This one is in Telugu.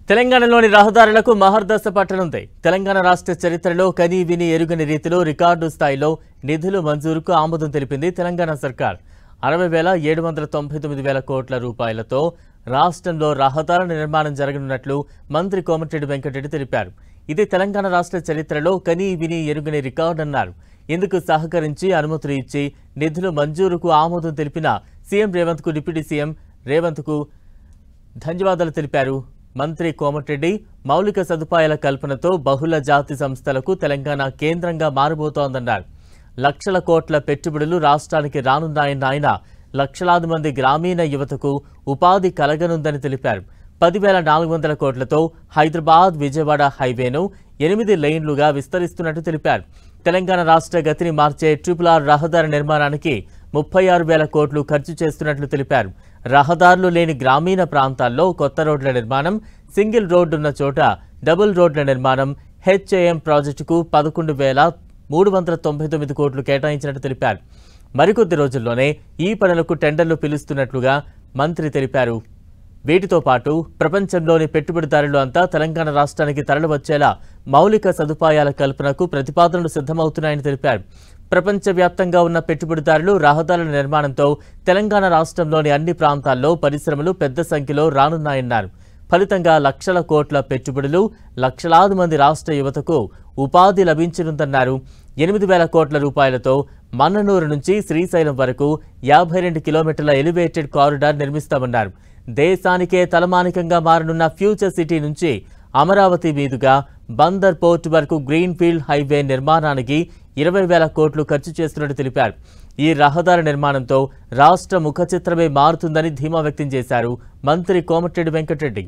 తెలంగాణలోని రహదారులకు మహర్దశ పట్టనుంది. తెలంగాణ రాష్ట్ర చరిత్రలో కనీ విని ఎరుగని రీతిలో రికార్డు స్థాయిలో నిధులు మంజూరుకు ఆమోదం తెలిపింది తెలంగాణ సర్కార్. 60,799 కోట్ల రూపాయలతో రాష్ట్రంలో రహదారుల నిర్మాణం జరగనున్నట్లు మంత్రి కోమటిరెడ్డి వెంకటరెడ్డి తెలిపారు. ఇది తెలంగాణ రాష్ట్ర చరిత్రలో కనీ విని ఎరుగని రికార్డు అన్నారు. ఇందుకు సహకరించి అనుమతులు ఇచ్చి నిధులు మంజూరుకు ఆమోదం తెలిపిన సీఎం రేవంత్కు డిప్యూటీ సీఎం రేవంత్కు ధన్యవాదాలు తెలిపారు. మంత్రి కోమటిరెడ్డి మౌలిక సదుపాయాల కల్పనతో బహుళ జాతి సంస్థలకు తెలంగాణ కేంద్రంగా మారబోతోందన్నారు. లక్షల కోట్ల పెట్టుబడులు రాష్ట్రానికి రానున్నాయన్న ఆయన లక్షలాది మంది గ్రామీణ యువతకు ఉపాధి కలగనుందని తెలిపారు. 10,400 కోట్లతో హైదరాబాద్ విజయవాడ హైవేను 8 లేన్లుగా విస్తరిస్తున్నట్టు తెలిపారు. తెలంగాణ రాష్ట్ర గతిని మార్చే RRR రహదారి నిర్మాణానికి 36,000 కోట్లు ఖర్చు చేస్తున్నట్లు తెలిపారు. రహదారులు లేని గ్రామీణ ప్రాంతాల్లో కొత్త రోడ్ల నిర్మాణం, సింగిల్ రోడ్డున్న చోట డబుల్ రోడ్ల నిర్మాణం, HAM ప్రాజెక్టుకు 11,399 కోట్లు కేటాయించినట్టు తెలిపారు. మరికొద్ది రోజుల్లోనే ఈ పనులకు టెండర్లు పిలుస్తున్నట్లుగా మంత్రి తెలిపారు. వీటితో పాటు ప్రపంచంలోని పెట్టుబడిదారులు అంతా తెలంగాణ రాష్ట్రానికి తరలివచ్చేలా మౌలిక సదుపాయాల కల్పనకు ప్రతిపాదనలు సిద్ధమవుతున్నాయని తెలిపారు. ప్రపంచవ్యాప్తంగా ఉన్న పెట్టుబడిదారులు రహదారుల నిర్మాణంతో తెలంగాణ రాష్ట్రంలోని అన్ని ప్రాంతాల్లో పరిశ్రమలు పెద్ద సంఖ్యలో రానున్నాయన్నారు. ఫలితంగా లక్షల కోట్ల పెట్టుబడులు, లక్షలాది మంది రాష్ట్ర యువతకు ఉపాధి లభించనుందన్నారు. 8,000 కోట్ల రూపాయలతో మన్ననూరు నుంచి శ్రీశైలం వరకు 52 కిలోమీటర్ల ఎలివేటెడ్ కారిడార్ నిర్మిస్తామన్నారు. దేశానికే తలమానికంగా మారనున్న ఫ్యూచర్ సిటీ నుంచి అమరావతి మీదుగా బందర్ పోర్ట్ వరకు గ్రీన్ఫీల్డ్ హైవే నిర్మాణానికి 20,000 కోట్లు ఖర్చు చేస్తున్నట్టు తెలిపారు. ఈ రహదారి నిర్మాణంతో రాష్ట్ర ముఖచిత్రమే మారుతుందని ధీమా వ్యక్తం చేశారు మంత్రి కోమటిరెడ్డి వెంకటరెడ్డి.